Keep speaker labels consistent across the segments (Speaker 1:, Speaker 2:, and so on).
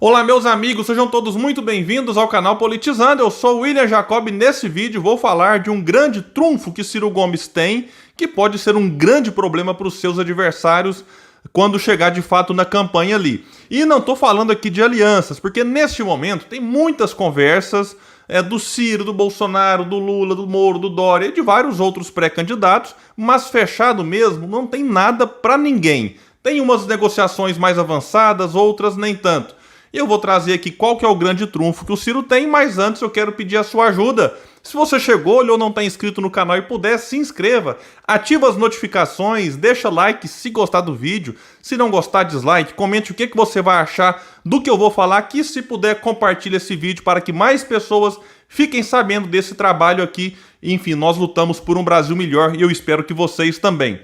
Speaker 1: Olá meus amigos, sejam todos muito bem-vindos ao canal Politizando. Eu sou o William Jacob e nesse vídeo vou falar de um grande trunfo que Ciro Gomes tem, que pode ser um grande problema para os seus adversários quando chegar de fato na campanha ali. E não estou falando aqui de alianças, porque neste momento tem muitas conversas do Ciro, do Bolsonaro, do Lula, do Moro, do Dória e de vários outros pré-candidatos, mas fechado mesmo não tem nada para ninguém. Tem umas negociações mais avançadas, outras nem tanto. Eu vou trazer aqui qual que é o grande trunfo que o Ciro tem, mas antes eu quero pedir a sua ajuda. Se você chegou ou não está inscrito no canal e puder, se inscreva, ativa as notificações, deixa like se gostar do vídeo, se não gostar, dislike, comente o que você vai achar do que eu vou falar aqui, se puder, compartilhe esse vídeo para que mais pessoas fiquem sabendo desse trabalho aqui. Enfim, nós lutamos por um Brasil melhor e eu espero que vocês também.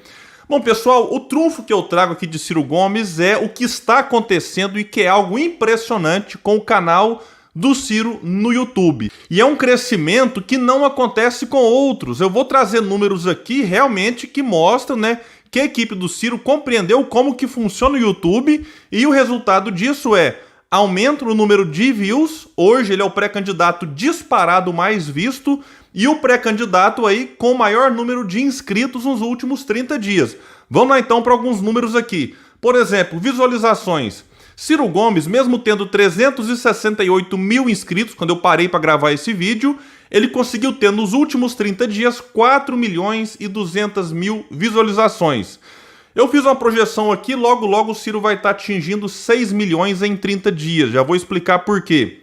Speaker 1: Bom, pessoal, o trunfo que eu trago aqui de Ciro Gomes é o que está acontecendo e que é algo impressionante com o canal do Ciro no YouTube. E é um crescimento que não acontece com outros. Eu vou trazer números aqui realmente que mostram, que a equipe do Ciro compreendeu como que funciona o YouTube e o resultado disso é aumento no número de views. Hoje ele é o pré-candidato disparado mais visto e o pré-candidato aí com o maior número de inscritos nos últimos 30 dias. Vamos lá então para alguns números aqui. Por exemplo, visualizações. Ciro Gomes, mesmo tendo 368 mil inscritos, quando eu parei para gravar esse vídeo, ele conseguiu ter nos últimos 30 dias 4 milhões e 200 mil visualizações. Eu fiz uma projeção aqui, logo o Ciro vai estar atingindo 6 milhões em 30 dias. Já vou explicar por quê.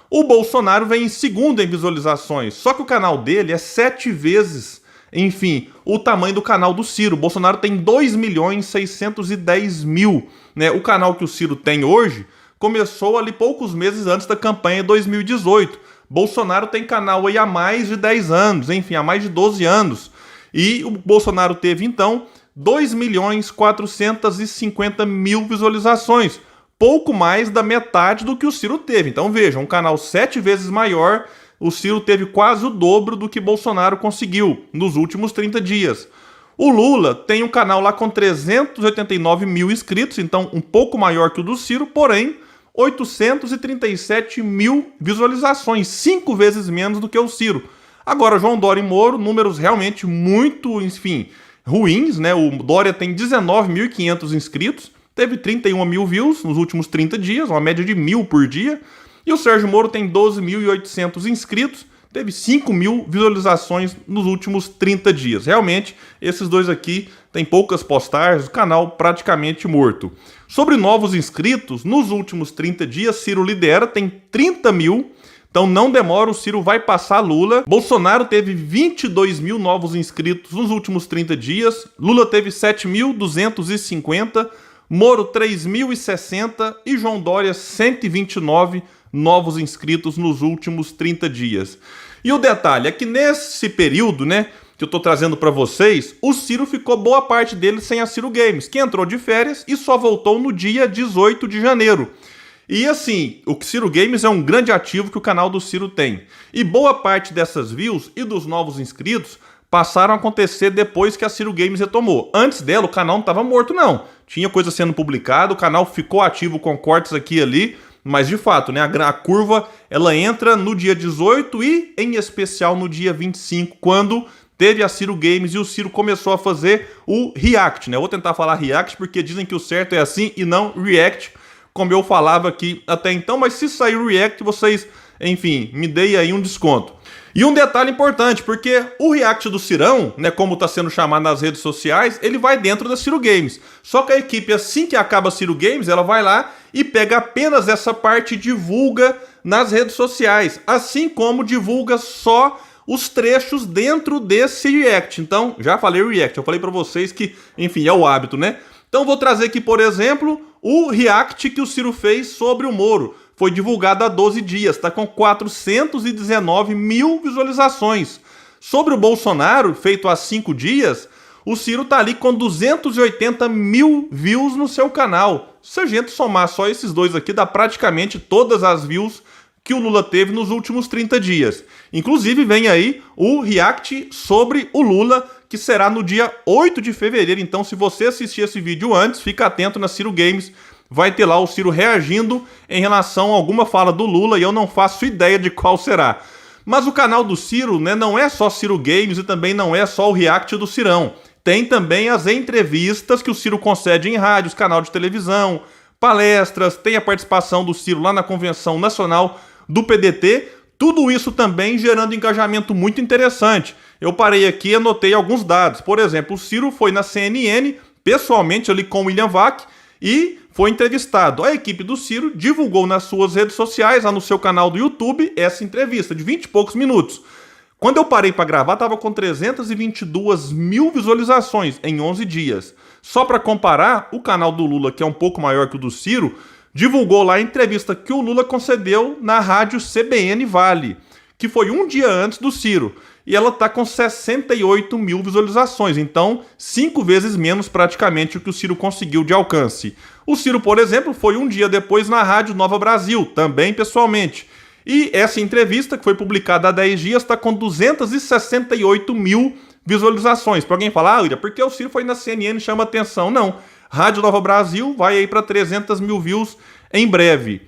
Speaker 1: O Bolsonaro vem em segundo em visualizações, só que o canal dele é 7 vezes, enfim, o tamanho do canal do Ciro. O Bolsonaro tem 2 milhões 610 mil. O canal que o Ciro tem hoje começou ali poucos meses antes da campanha de 2018. Bolsonaro tem canal aí há mais de 10 anos, enfim, há mais de 12 anos. E o Bolsonaro teve, então, 2 milhões 450 mil visualizações. Pouco mais da metade do que o Ciro teve. Então vejam, um canal 7 vezes maior, o Ciro teve quase o dobro do que Bolsonaro conseguiu nos últimos 30 dias. O Lula tem um canal lá com 389 mil inscritos, então um pouco maior que o do Ciro, porém 837 mil visualizações, 5 vezes menos do que o Ciro. Agora, João Dória e Moro, números realmente muito, enfim, ruins, O Dória tem 19.500 inscritos, teve 31 mil views nos últimos 30 dias, uma média de 1.000 por dia. E o Sérgio Moro tem 12.800 inscritos, teve 5 mil visualizações nos últimos 30 dias. Realmente, esses dois aqui têm poucas postagens, o canal praticamente morto. Sobre novos inscritos, nos últimos 30 dias, Ciro lidera, tem 30 mil. Então não demora, o Ciro vai passar Lula. Bolsonaro teve 22 mil novos inscritos nos últimos 30 dias. Lula teve 7.250. Moro 3.060 e João Dória 129 novos inscritos nos últimos 30 dias. E o detalhe é que nesse período, que eu tô trazendo para vocês, o Ciro ficou boa parte dele sem a Ciro Games, que entrou de férias e só voltou no dia 18 de janeiro. E assim, o Ciro Games é um grande ativo que o canal do Ciro tem. E boa parte dessas views e dos novos inscritos passaram a acontecer depois que a Ciro Games retomou. Antes dela, o canal não estava morto, não. Tinha coisa sendo publicada, o canal ficou ativo com cortes aqui e ali, mas de fato, a curva, ela entra no dia 18 e, em especial, no dia 25, quando teve a Ciro Games e o Ciro começou a fazer o React, Eu vou tentar falar React porque dizem que o certo é assim e não React, como eu falava aqui até então, mas se sair o React, vocês, enfim, me deem aí um desconto. E um detalhe importante, porque o React do Cirão, como está sendo chamado nas redes sociais, ele vai dentro da Ciro Games. Só que a equipe, assim que acaba a Ciro Games, ela vai lá e pega apenas essa parte e divulga nas redes sociais, assim como divulga só os trechos dentro desse React. Então, já falei React, eu falei para vocês que, enfim, é o hábito, Então vou trazer aqui, por exemplo, o React que o Ciro fez sobre o Moro. Foi divulgado há 12 dias, está com 419 mil visualizações. Sobre o Bolsonaro, feito há 5 dias, o Ciro está ali com 280 mil views no seu canal. Se a gente somar só esses dois aqui, dá praticamente todas as views que o Lula teve nos últimos 30 dias. Inclusive vem aí o React sobre o Lula, que será no dia 8 de fevereiro. Então, se você assistir esse vídeo antes, fica atento na Ciro Games, vai ter lá o Ciro reagindo em relação a alguma fala do Lula e eu não faço ideia de qual será. Mas o canal do Ciro, né, não é só Ciro Games e também não é só o react do Cirão. Tem também as entrevistas que o Ciro concede em rádios, canal de televisão, palestras, tem a participação do Ciro lá na Convenção Nacional do PDT, tudo isso também gerando engajamento muito interessante. Eu parei aqui e anotei alguns dados. Por exemplo, o Ciro foi na CNN, pessoalmente ali com o William Vac, e foi entrevistado. A equipe do Ciro divulgou nas suas redes sociais, lá no seu canal do YouTube, essa entrevista de 20 e poucos minutos. Quando eu parei para gravar, estava com 322 mil visualizações em 11 dias. Só para comparar, o canal do Lula, que é um pouco maior que o do Ciro, divulgou lá a entrevista que o Lula concedeu na rádio CBN Vale, que foi um dia antes do Ciro. E ela está com 68 mil visualizações, então 5 vezes menos praticamente o que o Ciro conseguiu de alcance. O Ciro, por exemplo, foi um dia depois na Rádio Nova Brasil, também pessoalmente. E essa entrevista, que foi publicada há 10 dias, está com 268 mil visualizações. Para alguém falar, William, porque o Ciro foi na CNN, chama atenção. Não, Rádio Nova Brasil vai aí para 300 mil views em breve.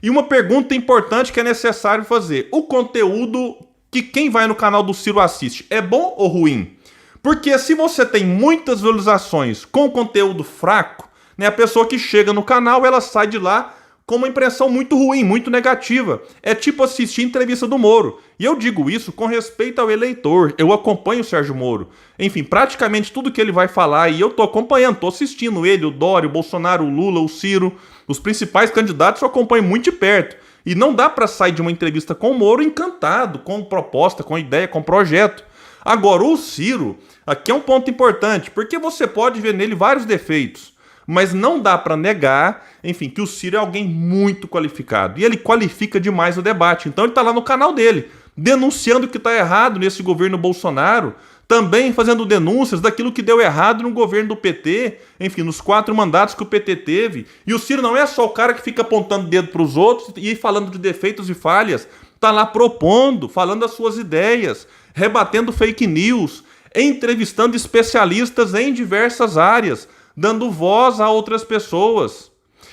Speaker 1: E uma pergunta importante que é necessário fazer. O conteúdo que quem vai no canal do Ciro assiste é bom ou ruim? Porque se você tem muitas visualizações com conteúdo fraco, né, a pessoa que chega no canal, ela sai de lá com uma impressão muito ruim, muito negativa. É tipo assistir entrevista do Moro. E eu digo isso com respeito ao eleitor. Eu acompanho o Sérgio Moro. Enfim, praticamente tudo que ele vai falar, e eu tô acompanhando, tô assistindo ele, o Dória, o Bolsonaro, o Lula, o Ciro, os principais candidatos eu acompanho muito de perto. E não dá para sair de uma entrevista com o Moro encantado, com proposta, com ideia, com projeto. Agora, o Ciro, aqui é um ponto importante, porque você pode ver nele vários defeitos, mas não dá para negar, enfim, que o Ciro é alguém muito qualificado. E ele qualifica demais o debate. Então ele está lá no canal dele, denunciando o que está errado nesse governo Bolsonaro, também fazendo denúncias daquilo que deu errado no governo do PT, enfim, nos 4 mandatos que o PT teve. E o Ciro não é só o cara que fica apontando o dedo para os outros e falando de defeitos e falhas. Está lá propondo, falando as suas ideias, rebatendo fake news, entrevistando especialistas em diversas áreas, dando voz a outras pessoas.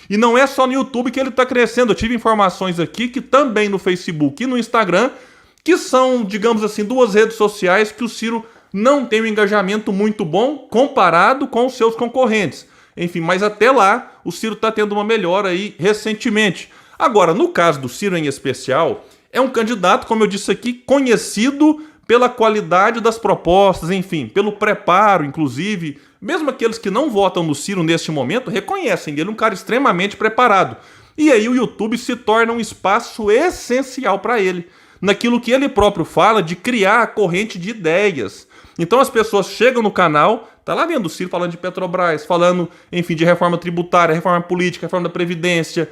Speaker 1: E não é só no YouTube que ele está crescendo. Eu tive informações aqui que também no Facebook e no Instagram, que são, digamos assim, 2 redes sociais que o Ciro não tem um engajamento muito bom comparado com os seus concorrentes. Enfim, mas até lá o Ciro está tendo uma melhora aí recentemente. Agora, no caso do Ciro em especial, é um candidato, como eu disse aqui, conhecido pela qualidade das propostas, enfim, pelo preparo, inclusive. Mesmo aqueles que não votam no Ciro neste momento reconhecem ele um cara extremamente preparado. E aí o YouTube se torna um espaço essencial para ele, naquilo que ele próprio fala de criar a corrente de ideias. Então as pessoas chegam no canal, tá lá vendo o Ciro falando de Petrobras, falando, enfim, de reforma tributária, reforma política, reforma da Previdência,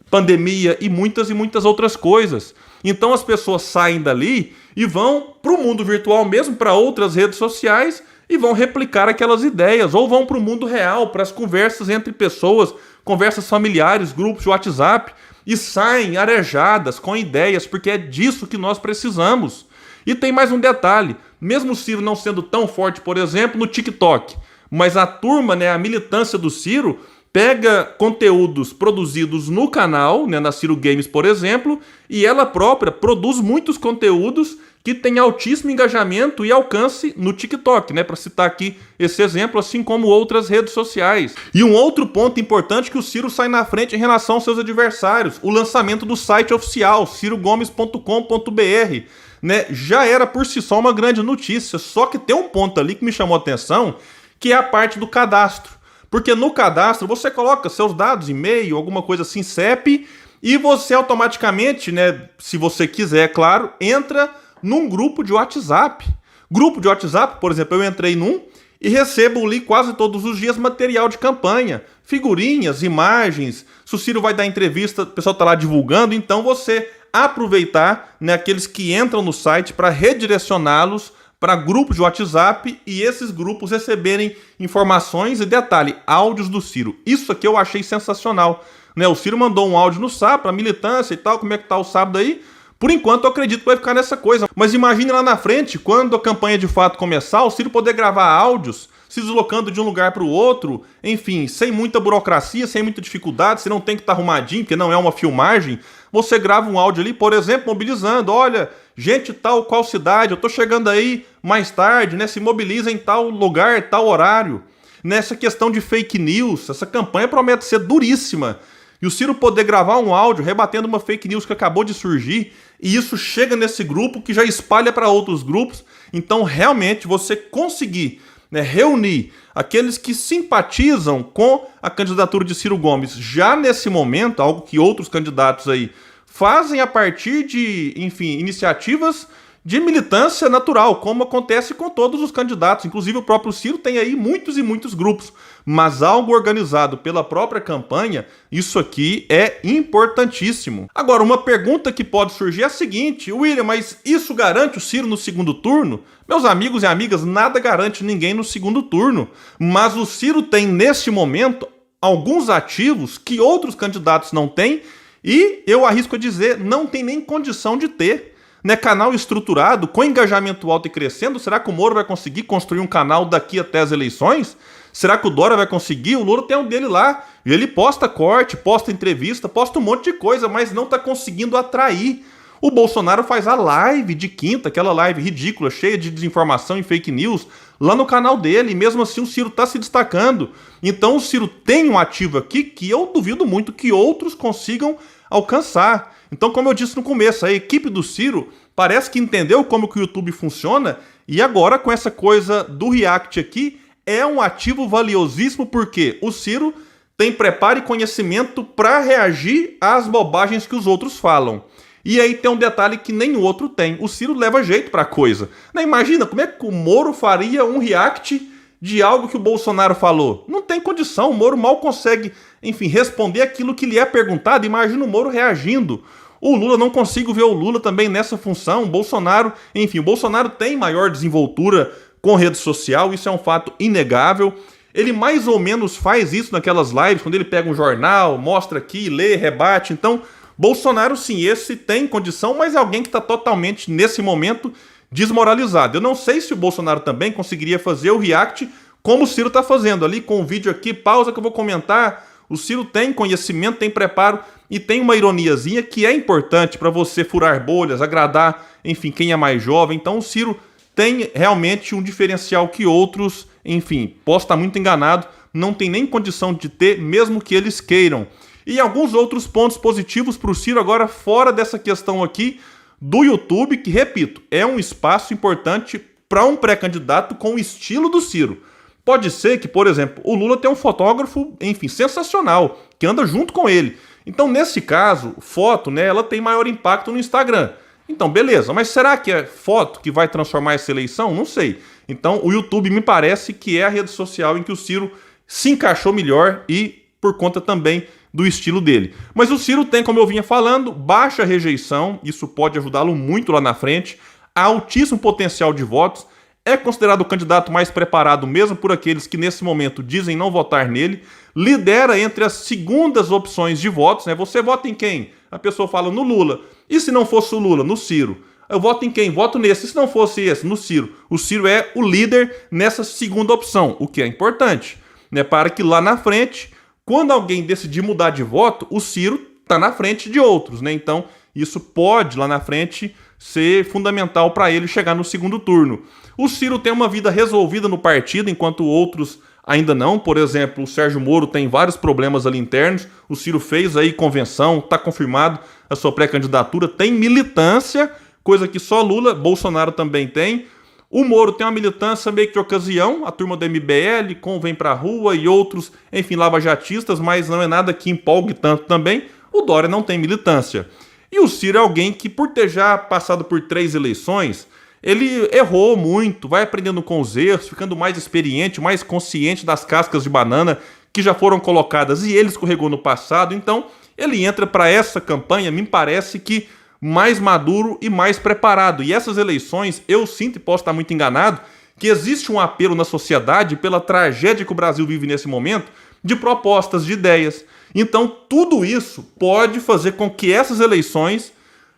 Speaker 1: pandemia e muitas outras coisas. Então as pessoas saem dali e vão para o mundo virtual mesmo, para outras redes sociais, e vão replicar aquelas ideias, ou vão para o mundo real, para as conversas entre pessoas, conversas familiares, grupos de WhatsApp, e saem arejadas com ideias, porque é disso que nós precisamos. E tem mais um detalhe, mesmo o Ciro não sendo tão forte, por exemplo, no TikTok, mas a turma, né, a militância do Ciro, pega conteúdos produzidos no canal, né, na Ciro Games, por exemplo, e ela própria produz muitos conteúdos que têm altíssimo engajamento e alcance no TikTok, né, para citar aqui esse exemplo, assim como outras redes sociais. E um outro ponto importante que o Ciro sai na frente em relação aos seus adversários, o lançamento do site oficial, cirogomes.com.br, né, já era por si só uma grande notícia, só que tem um ponto ali que me chamou a atenção, que é a parte do cadastro. Porque no cadastro você coloca seus dados, e-mail, alguma coisa assim, CEP, e você automaticamente, né, se você quiser, é claro, entra num grupo de WhatsApp. Grupo de WhatsApp, por exemplo, eu entrei num e recebo ali quase todos os dias material de campanha, figurinhas, imagens. Se o Ciro vai dar entrevista, o pessoal está lá divulgando, então você aproveitar, né, aqueles que entram no site para redirecioná-los para grupos de WhatsApp e esses grupos receberem informações e, detalhe, áudios do Ciro. Isso aqui eu achei sensacional, né? O Ciro mandou um áudio no sábado para militância e tal, como é que tá o sábado aí? Por enquanto eu acredito que vai ficar nessa coisa, mas imagine lá na frente, quando a campanha de fato começar, o Ciro poder gravar áudios se deslocando de um lugar para o outro, enfim, sem muita burocracia, sem muita dificuldade, você não tem que estar arrumadinho, porque não é uma filmagem. Você grava um áudio ali, por exemplo, mobilizando, olha, gente tal qual cidade, eu tô chegando aí mais tarde, né, se mobiliza em tal lugar, tal horário. Nessa questão de fake news, essa campanha promete ser duríssima. E o Ciro poder gravar um áudio rebatendo uma fake news que acabou de surgir, e isso chega nesse grupo que já espalha para outros grupos. Então, realmente, você conseguir, né, reunir aqueles que simpatizam com a candidatura de Ciro Gomes já nesse momento, algo que outros candidatos aí fazem a partir de, enfim, iniciativas de militância natural, como acontece com todos os candidatos. Inclusive o próprio Ciro tem aí muitos e muitos grupos, mas algo organizado pela própria campanha, isso aqui é importantíssimo. Agora, uma pergunta que pode surgir é a seguinte: William, mas isso garante o Ciro no segundo turno? Meus amigos e amigas, nada garante ninguém no segundo turno, mas o Ciro tem neste momento alguns ativos que outros candidatos não têm e, eu arrisco a dizer, não tem nem condição de ter. Né, canal estruturado, com engajamento alto e crescendo, será que o Moro vai conseguir construir um canal daqui até as eleições? Será que o Dória vai conseguir? O Lula tem um dele lá, e ele posta corte, posta entrevista, posta um monte de coisa, mas não está conseguindo atrair. O Bolsonaro faz a live de quinta, aquela live ridícula, cheia de desinformação e fake news, lá no canal dele, e mesmo assim o Ciro está se destacando. Então o Ciro tem um ativo aqui que eu duvido muito que outros consigam alcançar. Então, como eu disse no começo, a equipe do Ciro parece que entendeu como que o YouTube funciona e agora com essa coisa do React aqui é um ativo valiosíssimo porque o Ciro tem preparo e conhecimento para reagir às bobagens que os outros falam. E aí tem um detalhe que nem o outro tem. O Ciro leva jeito para a coisa. Né? Imagina como é que o Moro faria um react de algo que o Bolsonaro falou. Não tem condição, o Moro mal consegue, enfim, responder aquilo que lhe é perguntado. Imagina o Moro reagindo. O Lula, não consigo ver o Lula também nessa função. O Bolsonaro, enfim, o Bolsonaro tem maior desenvoltura com rede social, isso é um fato inegável. Ele mais ou menos faz isso naquelas lives, quando ele pega um jornal, mostra aqui, lê, rebate. Então, Bolsonaro, sim, esse tem condição, mas é alguém que está totalmente, nesse momento, desmoralizado. Eu não sei se o Bolsonaro também conseguiria fazer o react como o Ciro está fazendo ali, com o vídeo aqui, pausa que eu vou comentar. O Ciro tem conhecimento, tem preparo e tem uma ironiazinha que é importante para você furar bolhas, agradar, enfim, quem é mais jovem. Então o Ciro tem realmente um diferencial que outros, enfim, posso estar muito enganado, não tem nem condição de ter, mesmo que eles queiram. E alguns outros pontos positivos para o Ciro agora, fora dessa questão aqui do YouTube, que, repito, é um espaço importante para um pré-candidato com o estilo do Ciro. Pode ser que, por exemplo, o Lula tenha um fotógrafo, enfim, sensacional, que anda junto com ele. Então, nesse caso, foto, né, ela tem maior impacto no Instagram. Então, beleza, mas será que é foto que vai transformar essa eleição? Não sei. Então, o YouTube me parece que é a rede social em que o Ciro se encaixou melhor e por conta também do estilo dele. Mas o Ciro tem, como eu vinha falando, baixa rejeição, isso pode ajudá-lo muito lá na frente, altíssimo potencial de votos, é considerado o candidato mais preparado mesmo por aqueles que nesse momento dizem não votar nele, lidera entre as segundas opções de votos, né? Você vota em quem? A pessoa fala no Lula. E se não fosse o Lula? No Ciro. Eu voto em quem? Voto nesse. E se não fosse esse? No Ciro. O Ciro é o líder nessa segunda opção, o que é importante, né? Para que lá na frente, quando alguém decidir mudar de voto, o Ciro está na frente de outros, né? Então, isso pode lá na frente ser fundamental para ele chegar no segundo turno. O Ciro tem uma vida resolvida no partido, enquanto outros ainda não. Por exemplo, o Sérgio Moro tem vários problemas ali internos. O Ciro fez aí convenção, está confirmado a sua pré-candidatura, tem militância, coisa que só Lula, Bolsonaro também tem. O Moro tem uma militância meio que de ocasião, a turma do MBL, Vem Pra Rua e outros, enfim, lavajatistas, mas não é nada que empolgue tanto também. O Dória não tem militância. E o Ciro é alguém que, por ter já passado por 3 eleições, ele errou muito, vai aprendendo com os erros, ficando mais experiente, mais consciente das cascas de banana que já foram colocadas e ele escorregou no passado. Então, ele entra para essa campanha, me parece que mais maduro e mais preparado. E essas eleições, eu sinto, e posso estar muito enganado, que existe um apelo na sociedade, pela tragédia que o Brasil vive nesse momento, de propostas, de ideias. Então, tudo isso pode fazer com que essas eleições,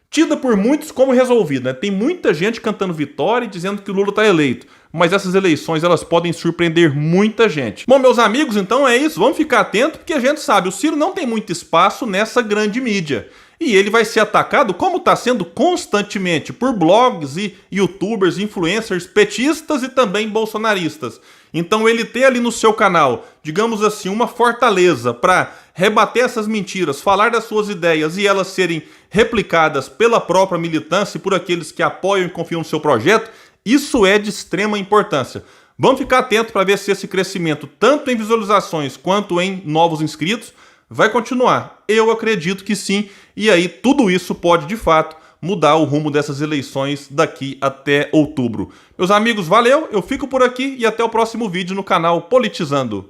Speaker 1: tida por muitos como resolvida, né? Tem muita gente cantando vitória e dizendo que o Lula está eleito. mas essas eleições elas podem surpreender muita gente. Bom, meus amigos, então é isso. Vamos ficar atento, porque a gente sabe, o Ciro não tem muito espaço nessa grande mídia. E ele vai ser atacado, como está sendo constantemente, por blogs e youtubers, influencers petistas e também bolsonaristas. Então ele ter ali no seu canal, digamos assim, uma fortaleza para rebater essas mentiras, falar das suas ideias e elas serem replicadas pela própria militância e por aqueles que apoiam e confiam no seu projeto, isso é de extrema importância. Vamos ficar atentos para ver se esse crescimento, tanto em visualizações quanto em novos inscritos, vai continuar. Eu acredito que sim, e aí tudo isso pode, de fato, mudar o rumo dessas eleições daqui até outubro. Meus amigos, valeu, eu fico por aqui e até o próximo vídeo no canal Politizando.